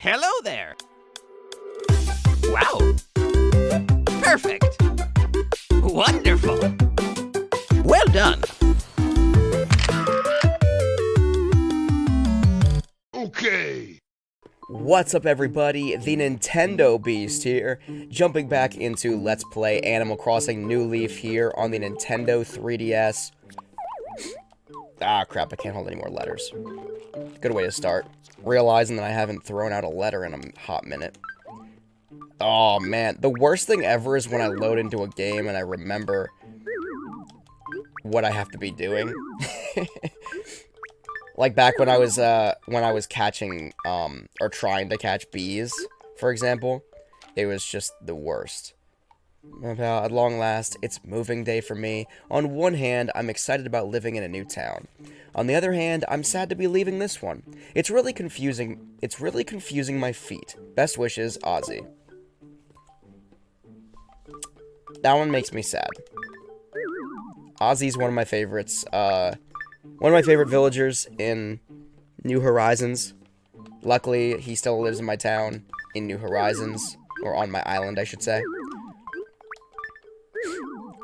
Hello there! Wow! Perfect! Wonderful! Well done! Okay! What's up, everybody? The Nintendo Beast here, jumping back into Let's Play Animal Crossing New Leaf here on the Nintendo 3DS. Ah, crap, I can't hold any more letters. Good way to start. Realizing that I haven't thrown out a letter in a hot minute. Oh, man. The worst thing ever is when I load into a game and I remember what I have to be doing. Like back when I was catching, or trying to catch bees, for example. It was just the worst. At long last, it's moving day for me. On one hand, I'm excited about living in a new town. On the other hand, I'm sad to be leaving this one. It's really confusing my feet. Best wishes, Ozzy. That one makes me sad. Ozzy's one of my favorites, one of my favorite villagers in New Horizons. Luckily, he still lives in my town in New Horizons, or on my island, I should say.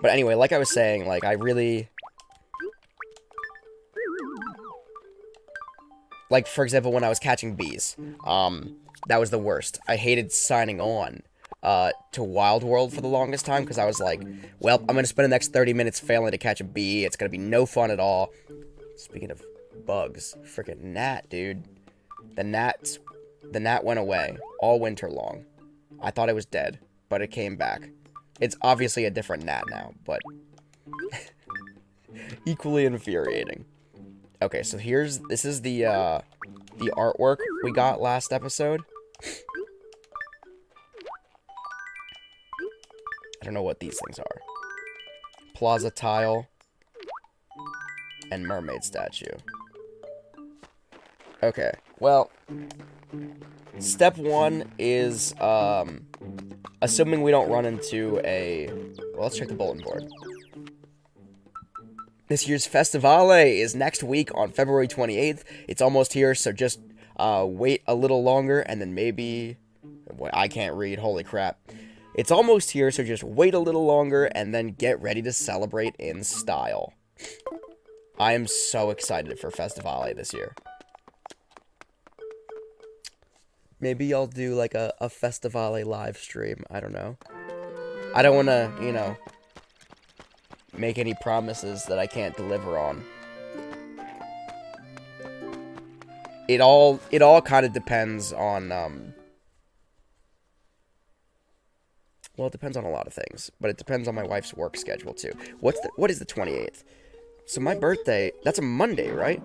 But anyway, like I was saying, like, I really... Like, for example, when I was catching bees, that was the worst. I hated signing on to Wild World for the longest time, because I was like, well, I'm going to spend the next 30 minutes failing to catch a bee. It's going to be no fun at all. Speaking of bugs, freaking gnat, dude. The gnat went away all winter long. I thought it was dead, but it came back. It's obviously a different gnat now, but equally infuriating. Okay, so this is the artwork we got last episode. I don't know what these things are. Plaza tile and mermaid statue. Okay, well, step one is, assuming we don't run into a... Well, let's check the bulletin board. This year's Festivale is next week on February 28th. It's almost here, so just wait a little longer, and then maybe... I can't read, holy crap. It's almost here, so just wait a little longer, and then get ready to celebrate in style. I am so excited for Festivale this year. Maybe I'll do, like, a Festivale live stream. I don't know. I don't want to, you know, make any promises that I can't deliver on. It all kind of depends on, well, it depends on a lot of things. But it depends on my wife's work schedule, too. What is the 28th? So my birthday, that's a Monday, right?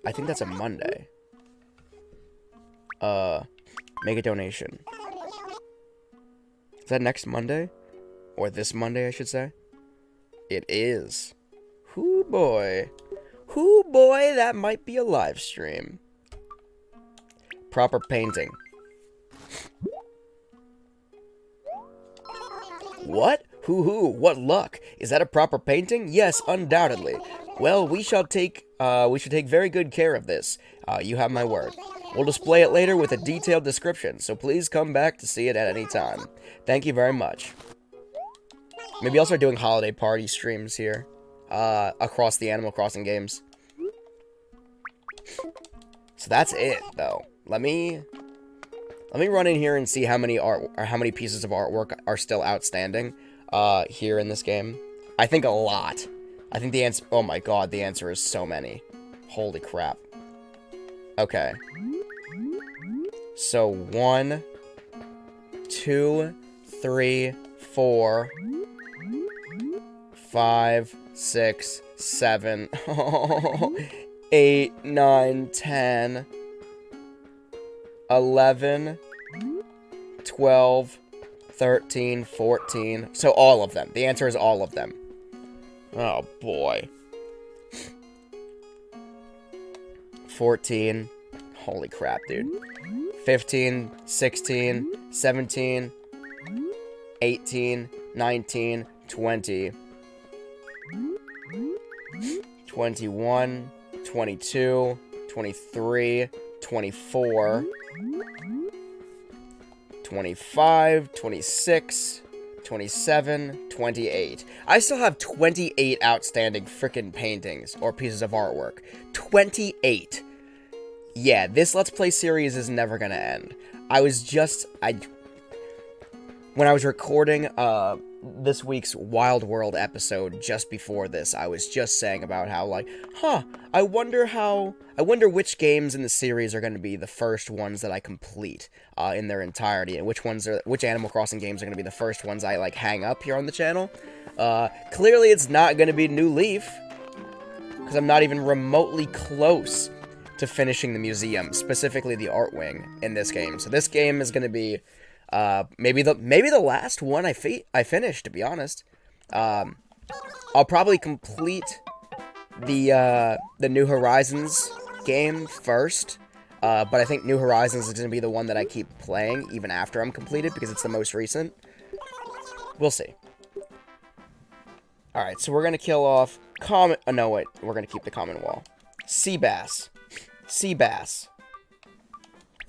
I think that's a Monday. Make a donation. Is that next Monday? Or this Monday, I should say? It is. Hoo boy. Hoo boy, that might be a live stream. Proper painting. What? Hoo-hoo, what luck. Is that a proper painting? Yes, undoubtedly. Well, we should take very good care of this. You have my word. We'll display it later with a detailed description, so please come back to see it at any time. Thank you very much. Maybe I'll start doing holiday party streams here, across the Animal Crossing games. So that's it, though. Let me run in here and see how many pieces of artwork are still outstanding, here in this game. I think a lot. I think the answer... Oh my god, the answer is so many. Holy crap. Okay. So, 1, 2, 3, 4, 5, 6, 7, 8, 9, 10, 11, 12, 13, 14. So, all of them. The answer is all of them. Oh, boy. 14. Holy crap, dude. 15, 16, 17, 18, 19, 20, 21, 22, 23, 24, 25, 26, 27, 28. I still have 28 outstanding frickin' paintings or pieces of artwork. 28. Yeah, this Let's Play series is never gonna end. When I was recording, this week's Wild World episode just before this, I was just saying about how, like, I wonder which games in the series are going to be the first ones that I complete, in their entirety, and which Animal Crossing games are going to be the first ones I, like, hang up here on the channel. Clearly it's not going to be New Leaf, because I'm not even remotely close to finishing the museum, specifically the art wing, in this game. So this game is going to be maybe the last one I finished, to be honest. I'll probably complete the New Horizons game first, but I think New Horizons is going to be the one that I keep playing even after I'm completed, because it's the most recent. We'll see. Alright, so we're going to kill off common... Oh, no, wait. We're going to keep the common wall. Sea bass. Sea bass.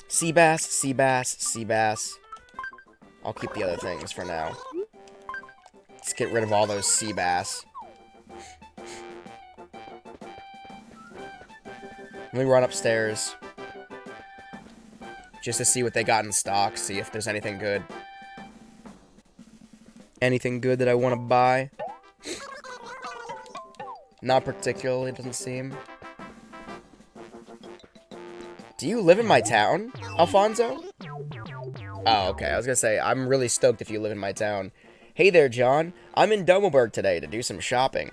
Sea bass, sea bass, sea bass. I'll keep the other things for now. Let's get rid of all those sea bass. Let me run upstairs. Just to see what they got in stock. See if there's anything good. Anything good that I want to buy. Not particularly, it doesn't seem. Do you live in my town, Alfonso? Oh, okay. I was gonna say, I'm really stoked if you live in my town. Hey there, John. I'm in Domelberg today to do some shopping.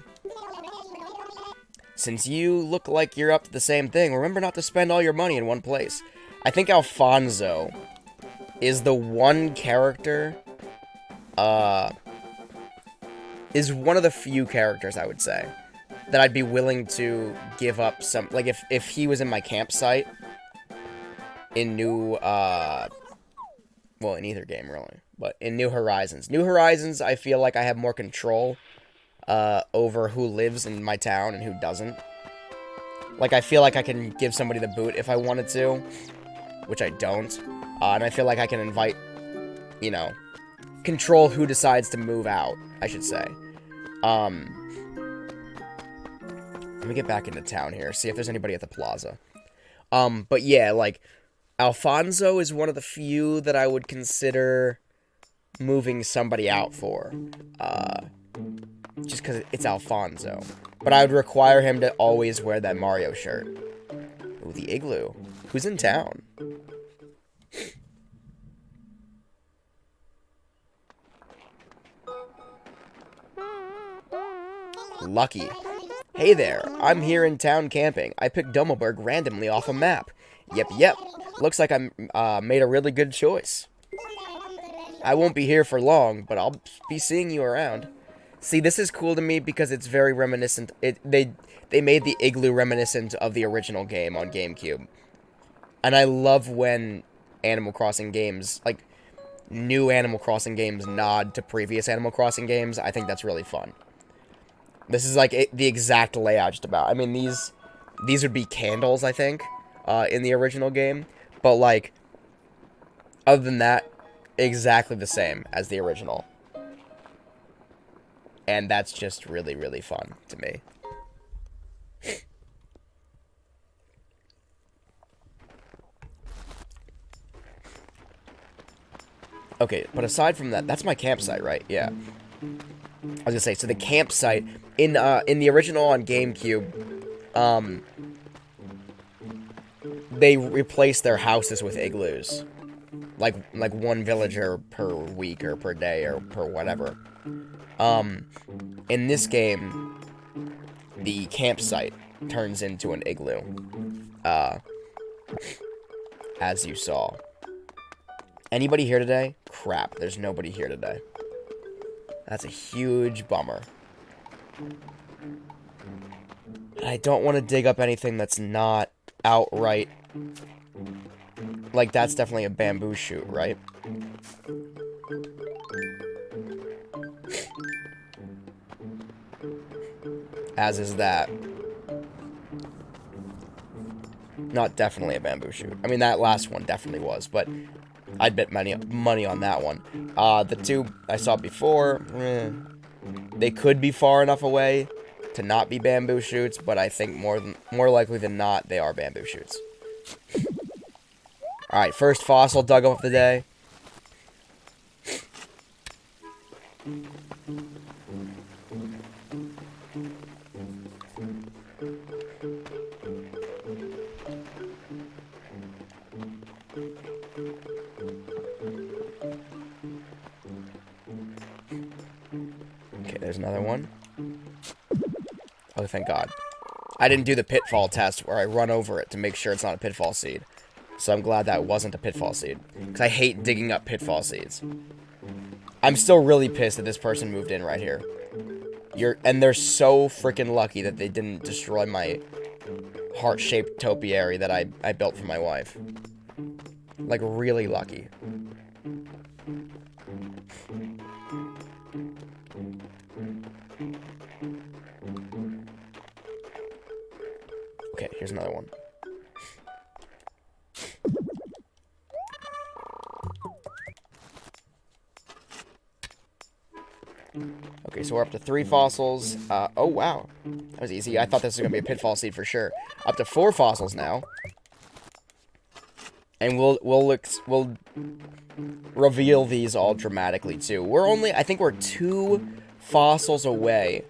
Since you look like you're up to the same thing, remember not to spend all your money in one place. I think Alfonso is the one character, is one of the few characters, I would say, that I'd be willing to give up some, like, if he was in my campsite in well, in either game, really. But in New Horizons. New Horizons, I feel like I have more control over who lives in my town and who doesn't. Like, I feel like I can give somebody the boot if I wanted to, which I don't. And I feel like I can invite, you know, control who decides to move out, I should say. Let me get back into town here, see if there's anybody at the plaza. But yeah, like... Alfonso is one of the few that I would consider moving somebody out for. Just because it's Alfonso. But I would require him to always wear that Mario shirt. Ooh, the igloo. Who's in town? Lucky. Hey there, I'm here in town camping. I picked Domelberg randomly off a map. Yep. Looks like I made a really good choice. I won't be here for long, but I'll be seeing you around. See, this is cool to me because it's very reminiscent. They made the igloo reminiscent of the original game on GameCube. And I love when Animal Crossing games, like, new Animal Crossing games nod to previous Animal Crossing games. I think that's really fun. This is, like, the exact layout just about. I mean, these would be candles, I think, in the original game. But, like, other than that, exactly the same as the original. And that's just really, really fun to me. Okay, but aside from that, that's my campsite, right? Yeah. I was gonna say, so the campsite in the original on GameCube, they replaced their houses with igloos, like one villager per week or per day or per whatever. In this game, the campsite turns into an igloo, as you saw. Anybody here today? Crap, there's nobody here today. That's a huge bummer. I don't want to dig up anything that's not outright... Like, that's definitely a bamboo shoot, right? As is that. Not definitely a bamboo shoot. I mean, that last one definitely was, but I'd bet money on that one. The two I saw before, they could be far enough away to not be bamboo shoots, but I think more likely than not, they are bamboo shoots. Alright, first fossil dug up of the day. Okay, there's another one. Oh, thank God. I didn't do the pitfall test where I run over it to make sure it's not a pitfall seed. So I'm glad that wasn't a pitfall seed. Because I hate digging up pitfall seeds. I'm still really pissed that this person moved in right here. And they're so freaking lucky that they didn't destroy my heart-shaped topiary that I built for my wife. Like, really lucky. Okay, here's another one. Okay, so we're up to 3 fossils. Oh, wow. That was easy. I thought this was going to be a pitfall seed for sure. Up to 4 fossils now. And we'll reveal these all dramatically, too. I think we're 2 fossils away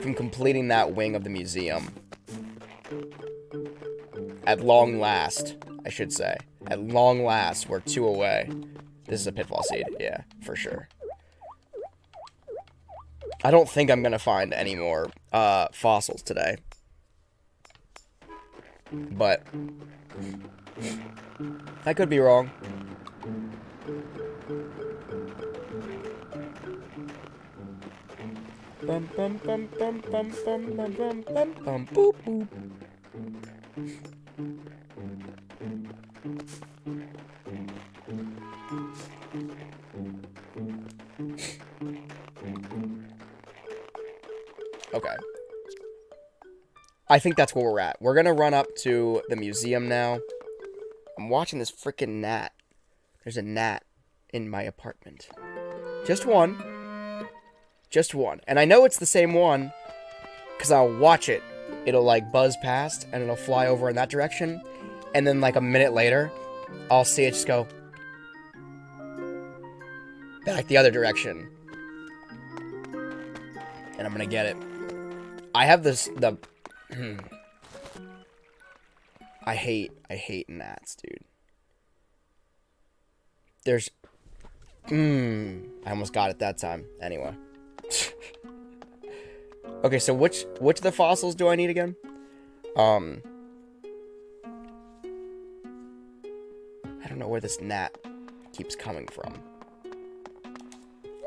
from completing that wing of the museum. At long last, I should say. At long last, we're 2 away. This is a pitfall seed, yeah, for sure. I don't think I'm gonna find any more fossils today. But I could be wrong. Bum bum bum bum bum bum bum bum bum bum boop boop. Okay. I think that's where we're at. We're gonna run up to the museum now. I'm watching this freaking gnat. There's a gnat in my apartment. Just one. Just one. And I know it's the same one, because I'll watch it. It'll, like, buzz past, and it'll fly over in that direction. And then, like, a minute later, I'll see it just go back the other direction. And I'm gonna get it. I have this, I hate gnats, dude. There's, I almost got it that time. Anyway. Okay, so which of the fossils do I need again? I don't know where this gnat keeps coming from.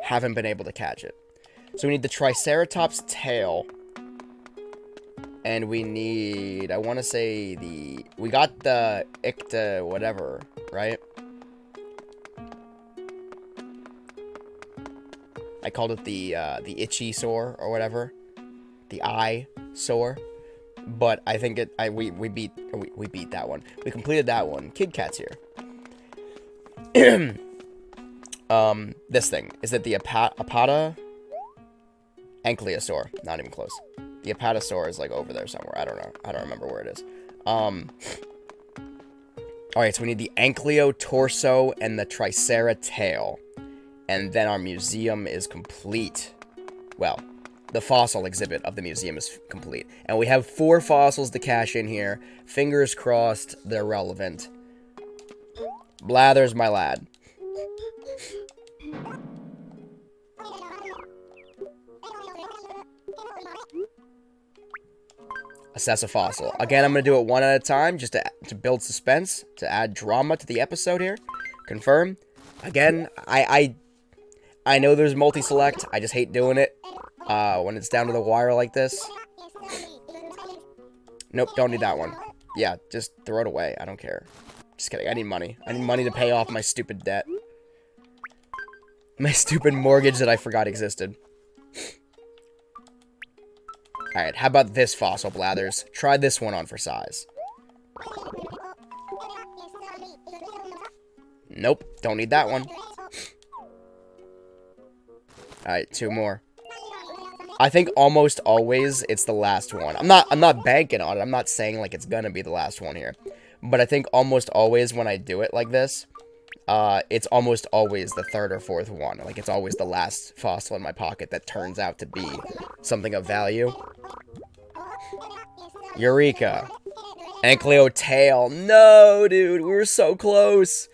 Haven't been able to catch it. So we need the Triceratops tail. And we need, I want to say we got the Icta whatever, right? I called it the itchy sore or whatever. The eye sore. But I think we beat that one. We completed that one. Kid Cat's here. This thing. Is it the Apata? Ankylosaur. Not even close. The Apatosaur is, like, over there somewhere. I don't know. I don't remember where it is. Alright, so we need the Ankylo torso and the Tricera tail. And then our museum is complete. Well, the fossil exhibit of the museum is complete. And we have 4 fossils to cash in here. Fingers crossed they're relevant. Blathers, my lad. Assess a fossil. Again, I'm going to do it one at a time, just to build suspense, to add drama to the episode here. Confirm. Again, I know there's multi-select. I just hate doing it when it's down to the wire like this. Nope, don't need that one. Yeah, just throw it away. I don't care. Just kidding. I need money. I need money to pay off my stupid debt. My stupid mortgage that I forgot existed. Alright, how about this fossil, Blathers? Try this one on for size. Nope, don't need that one. Alright, 2 more. I think almost always it's the last one. I'm not banking on it. I'm not saying like it's gonna be the last one here. But I think almost always when I do it like this, it's almost always the 3rd or 4th one. Like, it's always the last fossil in my pocket that turns out to be something of value. Eureka. Ankylo tail. No, dude, we were so close.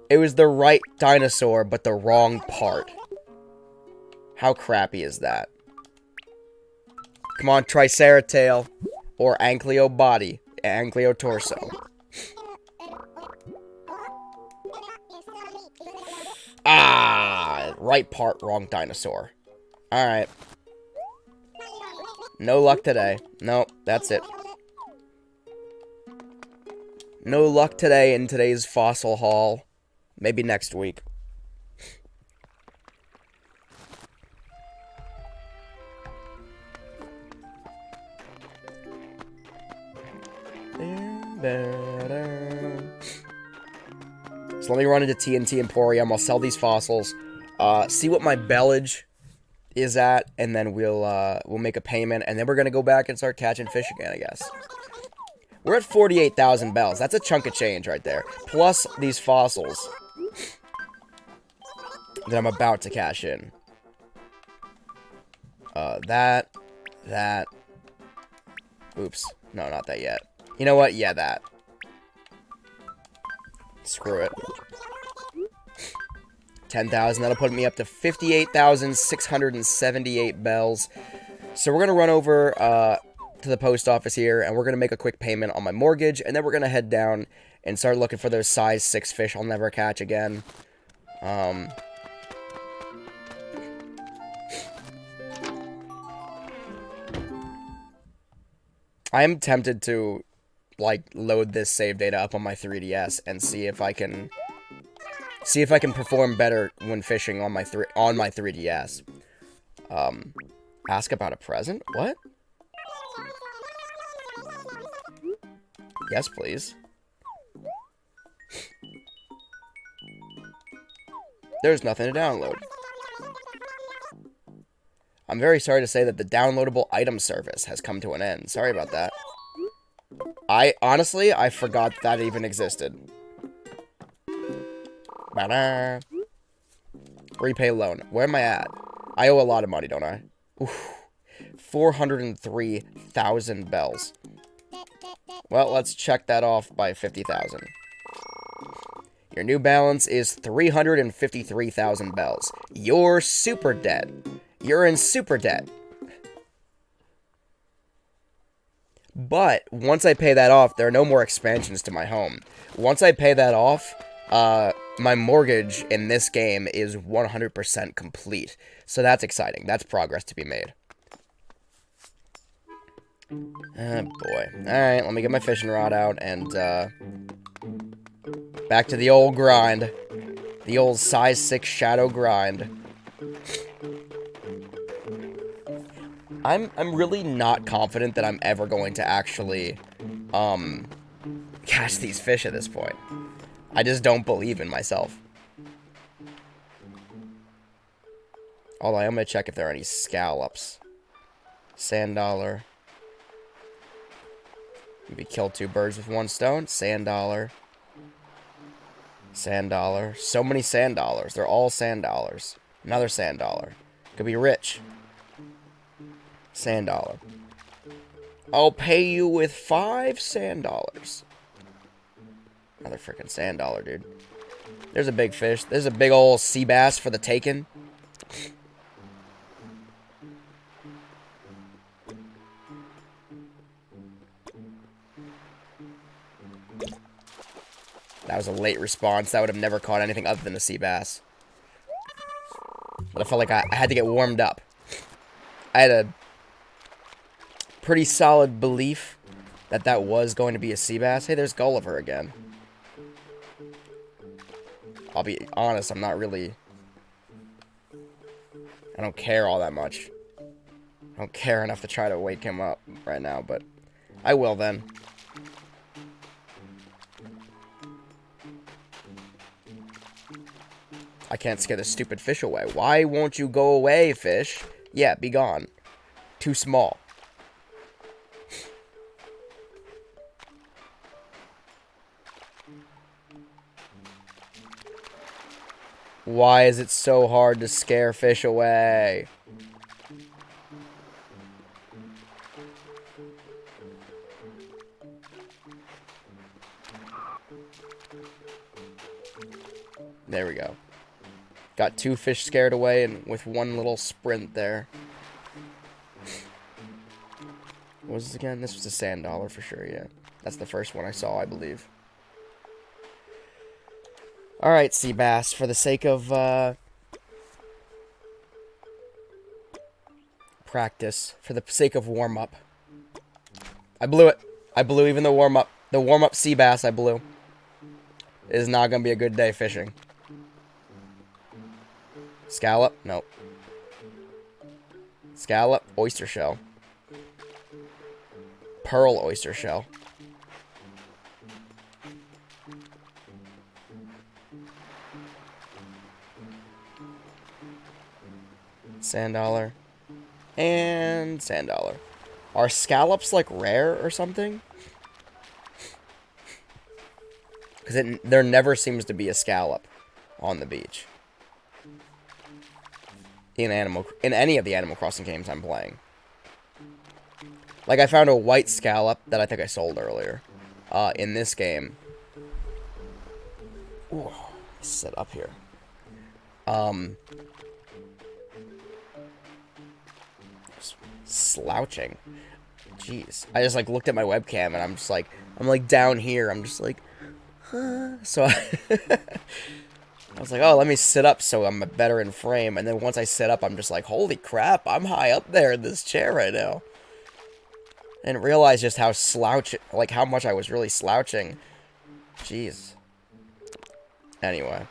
It was the right dinosaur, but the wrong part. How crappy is that? Come on, Triceratail. Or Ankylo body. Ankylo torso. Ah! Right part, wrong dinosaur. Alright. No luck today. Nope, that's it. No luck today in today's fossil haul. Maybe next week. So let me run into TNT Emporium. I'll sell these fossils. See what my bellage is at, and then we'll make a payment, and then we're gonna go back and start catching fish again, I guess. We're at 48,000 bells. That's a chunk of change right there. Plus these fossils that I'm about to cash in. That. Oops. No, not that yet. You know what? Yeah, that. Screw it. 10,000. That'll put me up to 58,678 bells. So we're going to run over to the post office here, and we're going to make a quick payment on my mortgage, and then we're going to head down and start looking for those size 6 fish I'll never catch again. I am tempted to, like, load this save data up on my 3DS and see if I can perform better when fishing on my 3DS. Ask about a present? What? Yes, please. There's nothing to download. I'm very sorry to say that the downloadable item service has come to an end. Sorry about that. Honestly, I forgot that even existed. Ba-da. Repay loan. Where am I at? I owe a lot of money, don't I? Oof. 403,000 bells. Well, let's check that off by 50,000. Your new balance is 353,000 bells. You're super dead. You're in super debt. But once I pay that off, there are no more expansions to my home. Once I pay that off, my mortgage in this game is 100% complete. So that's exciting. That's progress to be made. Oh, boy. Alright, let me get my fishing rod out and, back to the old grind. The old size 6 shadow grind. I'm really not confident that I'm ever going to actually, catch these fish at this point. I just don't believe in myself. Although I'm gonna check if there are any scallops. Sand dollar. Maybe kill 2 birds with 1 stone. Sand dollar. Sand dollar. So many sand dollars. They're all sand dollars. Another sand dollar. Could be rich. Sand dollar. I'll pay you with 5 sand dollars. Another freaking sand dollar, dude. There's a big fish. There's a big old sea bass for the taking. That was a late response. That would have never caught anything other than a sea bass. But I felt like I had to get warmed up. I had a pretty solid belief that that was going to be a sea bass. Hey, there's Gulliver again. I'll be honest, I'm not really... I don't care all that much. I don't care enough to try to wake him up right now, but... I will then. I can't scare the stupid fish away. Why won't you go away, fish? Yeah, be gone. Too small. Why is it so hard to scare fish away? There we go. Got 2 fish scared away and with 1 little sprint there. What was this again? This was a sand dollar for sure, yeah. That's the first one I saw, I believe. Alright, sea bass, for the sake of practice, for the sake of warm-up. I blew it. I blew even the warm-up. The warm-up sea bass I blew. It is not going to be a good day fishing. Scallop? Nope. Scallop, oyster shell. Pearl oyster shell. Sand dollar. And sand dollar. Are scallops like rare or something? Because there never seems to be a scallop on the beach. In any of the Animal Crossing games I'm playing. Like, I found a white scallop that I think I sold earlier. In this game. Ooh, sit up here. Slouching. Jeez. I just, like, looked at my webcam, and I'm just, like, down here. I'm just, like, huh. So, I was like, oh, let me sit up so I'm better in frame. And then once I sit up, I'm just like, holy crap, I'm high up there in this chair right now. And realize just how how much I was really slouching. Jeez. Anyway.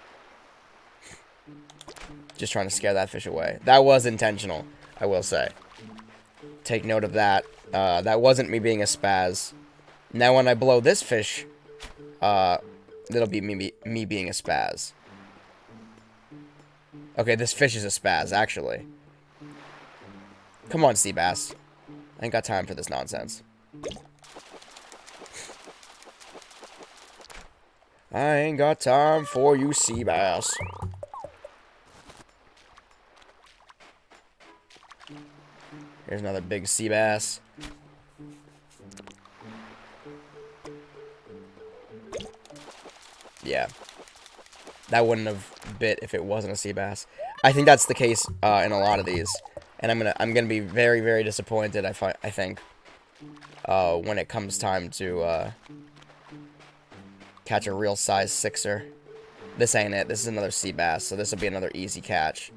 Just trying to scare that fish away. That was intentional, I will say. Take note of that. That wasn't me being a spaz. Now when I blow this fish, that'll be me being a spaz. Okay, this fish is a spaz, actually. Come on, sea bass. I ain't got time for this nonsense. I ain't got time for you, sea bass. Here's another big sea bass. Yeah. That wouldn't have bit if it wasn't a sea bass. I think that's the case in a lot of these. And I'm gonna be very, very disappointed, I think. When it comes time to catch a real size 6er. This ain't it. This is another sea bass, so this will be another easy catch.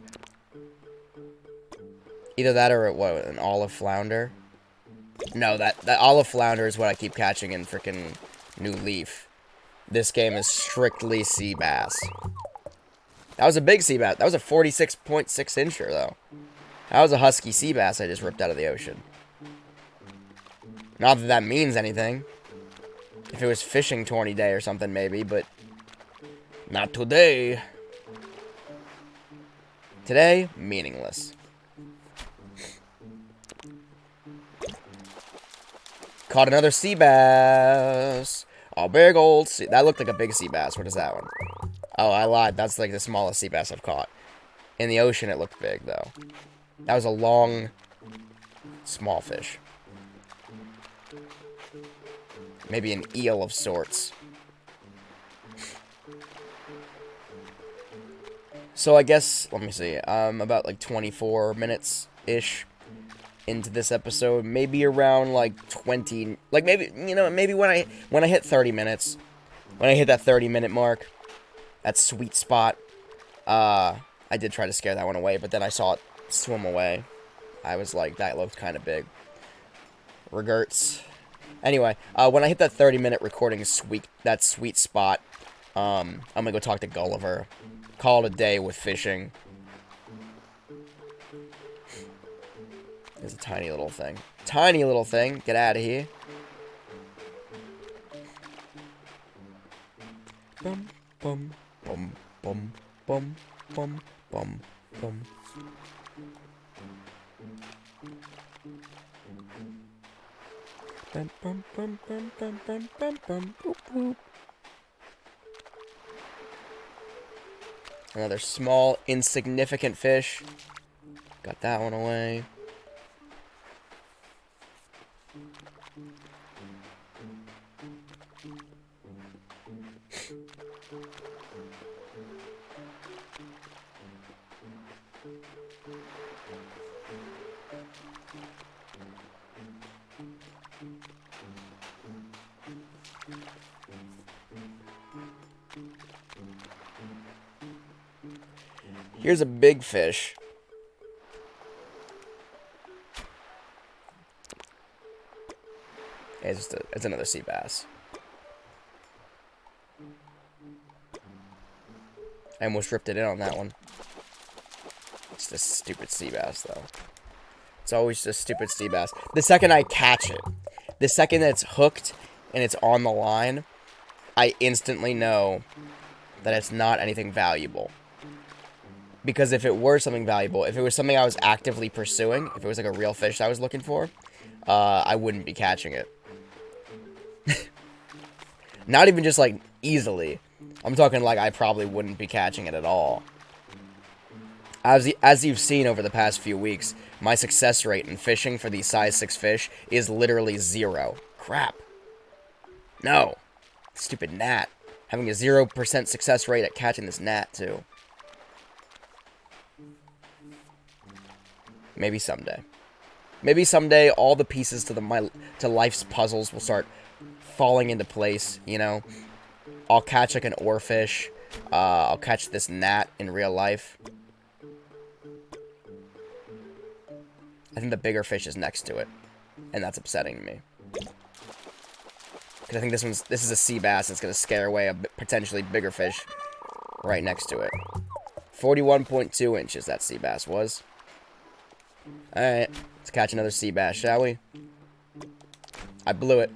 Either that or what, an olive flounder? No, that olive flounder is what I keep catching in frickin' New Leaf. This game is strictly sea bass. That was a big sea bass. That was a 46.6 incher, though. That was a husky sea bass I just ripped out of the ocean. Not that that means anything. If it was fishing tourney day or something, maybe, but not today. Today, meaningless. Caught another sea bass. A big old sea... That looked like a big sea bass. What is that one? Oh, I lied. That's like the smallest sea bass I've caught. In the ocean, it looked big, though. That was a long, small fish. Maybe an eel of sorts. So I guess, let me see, about like 24 minutes-ish into this episode. Maybe around like 20, like maybe, you know, maybe when I hit 30 minutes, when I hit that 30-minute mark, that sweet spot, I did try to scare that one away, but then I saw it swim away. I was like, that looked kind of big. Regrets. Anyway, when I hit that 30-minute recording that sweet spot, I'm gonna go talk to Gulliver. Call it a day with fishing. There's a tiny little thing. Tiny little thing. Get out of here. bum, bum, bum, bum, bum, bum, bum, bum. Bum, bum, bum, bum, bum, bum, bum, bum, boop, boop. Another small, insignificant fish. Got that one away. Here's a big fish. It's another sea bass. I almost ripped it in on that one. It's this stupid sea bass, though. It's always just stupid sea bass. The second I catch it, the second that it's hooked and it's on the line, I instantly know that it's not anything valuable. Because if it were something valuable, if it was something I was actively pursuing, if it was like a real fish I was looking for, I wouldn't be catching it. Not even just, like, easily. I'm talking like I probably wouldn't be catching it at all. As you've seen over the past few weeks, my success rate in fishing for these size 6 fish is literally 0. Crap. No. Stupid gnat. Having a 0% success rate at catching this gnat, too. Maybe someday. Maybe someday all the pieces to life's puzzles will start falling into place, you know? I'll catch like an oarfish. I'll catch this gnat in real life. I think the bigger fish is next to it, and that's upsetting me. Because I think this is a sea bass that's going to scare away a potentially bigger fish right next to it. 41.2 inches that sea bass was. Alright, let's catch another sea bass, shall we? I blew it.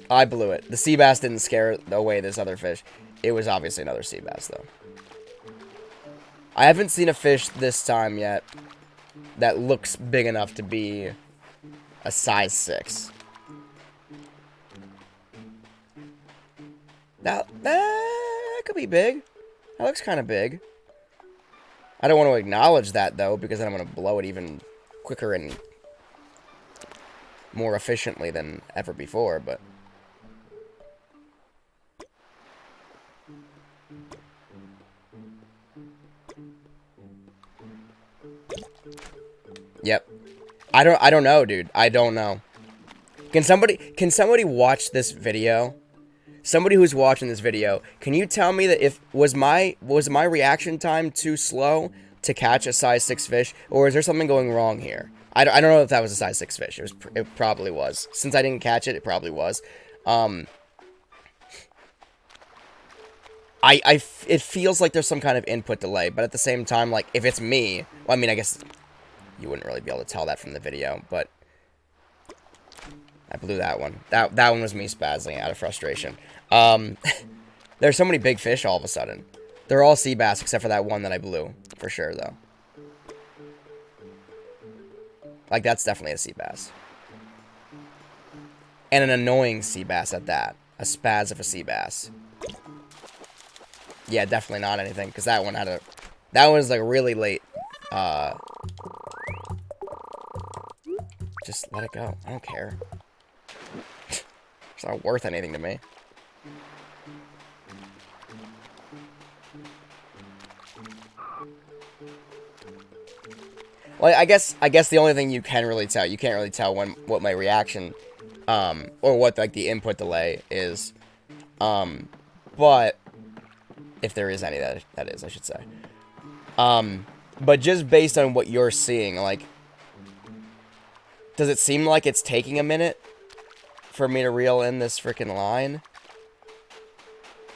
I blew it. The sea bass didn't scare away this other fish. It was obviously another sea bass, though. I haven't seen a fish this time yet that looks big enough to be a size 6. That could be big. That looks kind of big. I don't want to acknowledge that, though, because then I'm going to blow it even quicker and more efficiently than ever before, but... Yep. I don't know, dude. I don't know. Can somebody watch this video? Somebody who's watching this video, can you tell me that was my reaction time too slow to catch a size 6 fish, or is there something going wrong here? I don't know if that was a size 6 fish. It probably was. Since I didn't catch it, it probably was. It feels like there's some kind of input delay, but at the same time, like, if it's me, well, I mean, I guess you wouldn't really be able to tell that from the video, but I blew that one. That one was me spazzing out of frustration. There's so many big fish all of a sudden. They're all sea bass except for that one that I blew, for sure, though. Like, that's definitely a sea bass. And an annoying sea bass at that. A spaz of a sea bass. Yeah, definitely not anything, because that one was, like, really late. Just let it go. I don't care. It's not worth anything to me. Well, I guess the only thing you can't really tell what my reaction, or what, like, the input delay is, but, if there is any, that is, I should say. But just based on what you're seeing, like, does it seem like it's taking a minute for me to reel in this freaking line?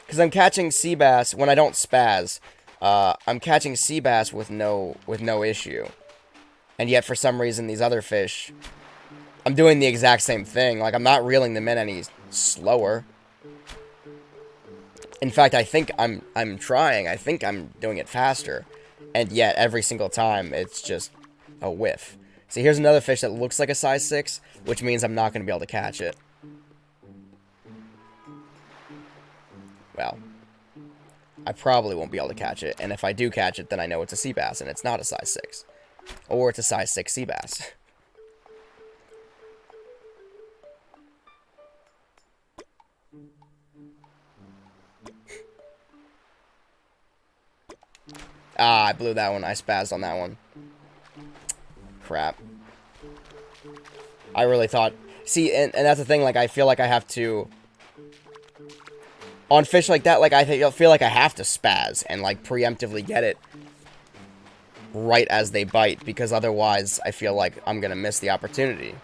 Because I'm catching sea bass when I don't spaz. I'm catching sea bass with no issue. And yet, for some reason, these other fish, I'm doing the exact same thing. Like, I'm not reeling them in any slower. In fact, I think I'm trying. I think I'm doing it faster. And yet, every single time, it's just a whiff. See, here's another fish that looks like a size 6, which means I'm not going to be able to catch it. Well, I probably won't be able to catch it. And if I do catch it, then I know it's a sea bass, and it's not a size 6. Or it's a size 6 sea bass. Ah, I blew that one. I spazzed on that one. Crap. I really thought... See, and that's the thing, like, I feel like I have to... On fish like that, like, I feel like I have to spaz and, like, preemptively get it right as they bite, because otherwise I feel like I'm gonna miss the opportunity.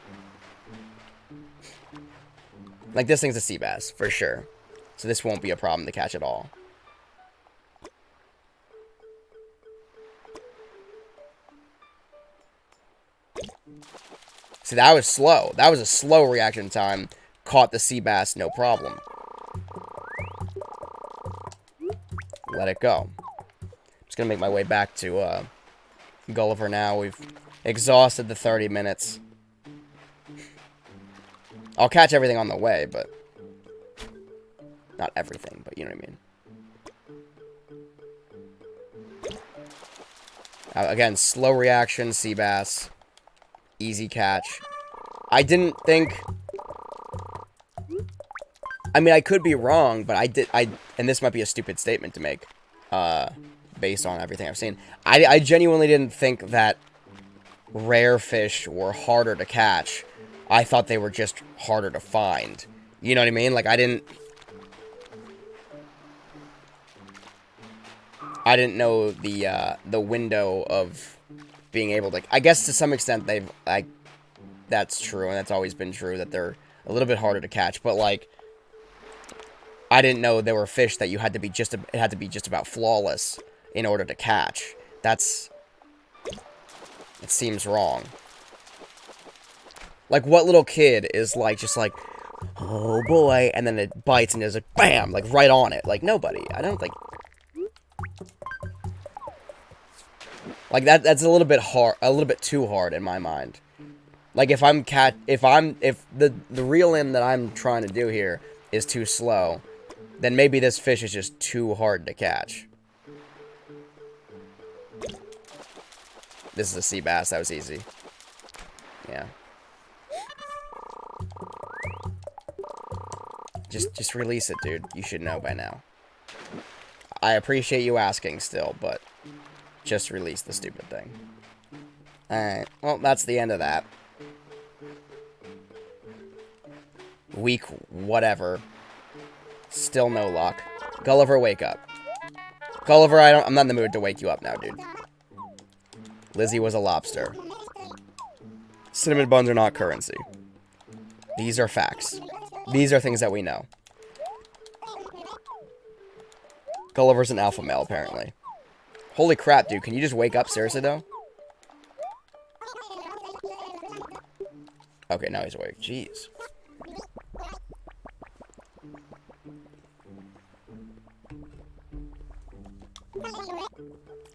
Like, this thing's a sea bass, for sure. So this won't be a problem to catch at all. See, that was slow. That was a slow reaction time. Caught the sea bass, no problem. Let it go. Just gonna make my way back to Gulliver now. We've exhausted the 30 minutes. I'll catch everything on the way, but... Not everything, but you know what I mean. Again, slow reaction, sea bass. Easy catch. I didn't think... I mean, I could be wrong, but and this might be a stupid statement to make, based on everything I've seen. I genuinely didn't think that rare fish were harder to catch. I thought they were just harder to find. You know what I mean? Like, I didn't know the window of being able to... I guess to some extent that's true, and that's always been true, that they're a little bit harder to catch, but, like, I didn't know there were fish that it had to be just about flawless in order to catch. It seems wrong. Like, what little kid is, like, just like, oh boy, and then it bites and there's like, bam, like, right on it. Like, nobody. I don't think... Like, that's a little bit hard, a little bit too hard in my mind. Like, if the reel-in that I'm trying to do here is too slow, then maybe this fish is just too hard to catch. This is a sea bass. That was easy. Yeah. Just release it, dude. You should know by now. I appreciate you asking still, but just release the stupid thing. Alright. Well, that's the end of that. Week whatever. Still no luck. Gulliver, wake up. Gulliver, I'm not in the mood to wake you up now, dude. Lizzie was a lobster. Cinnamon buns are not currency. These are facts. These are things that we know. Gulliver's an alpha male, apparently. Holy crap, dude. Can you just wake up? Seriously, though? Okay, now he's awake. Jeez.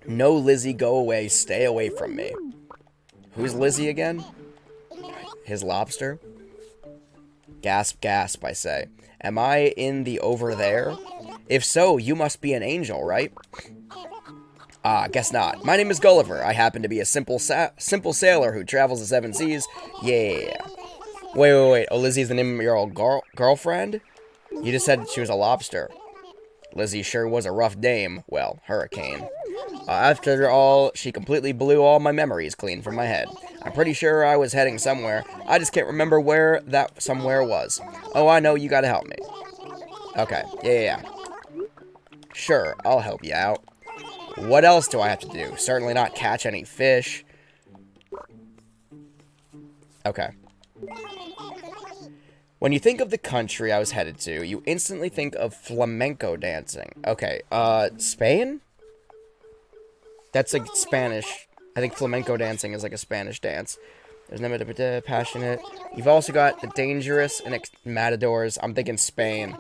No, Lizzie, go away. Stay away from me. Who's Lizzie again? His lobster? Gasp, gasp, I say. Am I in the over there? If so, you must be an angel, right? Ah, guess not. My name is Gulliver. I happen to be a simple sailor who travels the 7 seas. Yeah. Wait. Oh, Lizzie's the name of your old girlfriend? You just said she was a lobster. Lizzie sure was a rough dame. Well, hurricane. After all, she completely blew all my memories clean from my head. I'm pretty sure I was heading somewhere. I just can't remember where that somewhere was. Oh, I know, you gotta help me. Okay, yeah. Sure, I'll help you out. What else do I have to do? Certainly not catch any fish. Okay. When you think of the country I was headed to, you instantly think of flamenco dancing. Okay, Spain? That's like Spanish. I think flamenco dancing is like a Spanish dance. There's never passionate. You've also got the dangerous and matadors. I'm thinking Spain.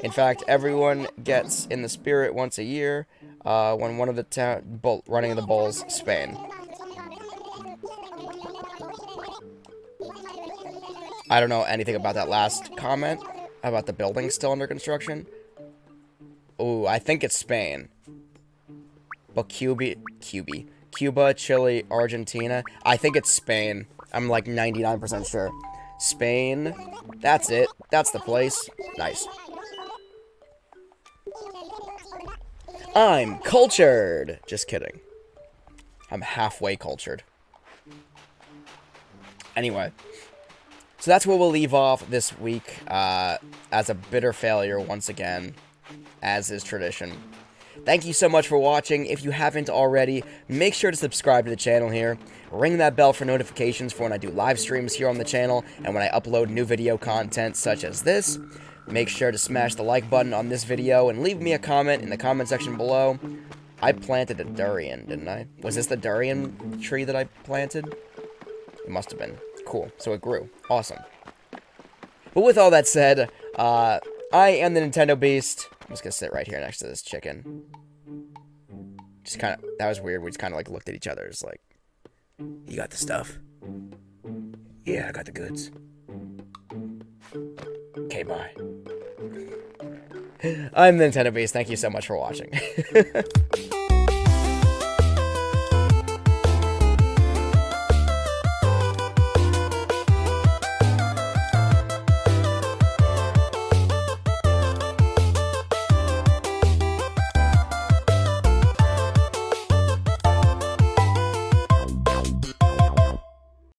In fact, everyone gets in the spirit once a year when one of the running the bulls, Spain. I don't know anything about that last comment about the building still under construction. Ooh, I think it's Spain. But Cuba, Chile, Argentina. I think it's Spain. I'm like 99% sure. Spain. That's it. That's the place. Nice. I'm cultured. Just kidding. I'm halfway cultured. Anyway. So that's where we'll leave off this week. As a bitter failure once again. As is tradition. Thank you so much for watching. If you haven't already, make sure to subscribe to the channel here. Ring that bell for notifications for when I do live streams here on the channel and when I upload new video content such as this. Make sure to smash the like button on this video and leave me a comment in the comment section below. I planted a durian, didn't I? Was this the durian tree that I planted? It must have been. Cool. So it grew. Awesome. But with all that said, I am the Nintendo Beast. I'm just gonna sit right here next to this chicken. Just kind of, that was weird. We just kind of like looked at each other. It's like, you got the stuff? Yeah, I got the goods. Okay, bye. I'm the Nintendo Beast. Thank you so much for watching.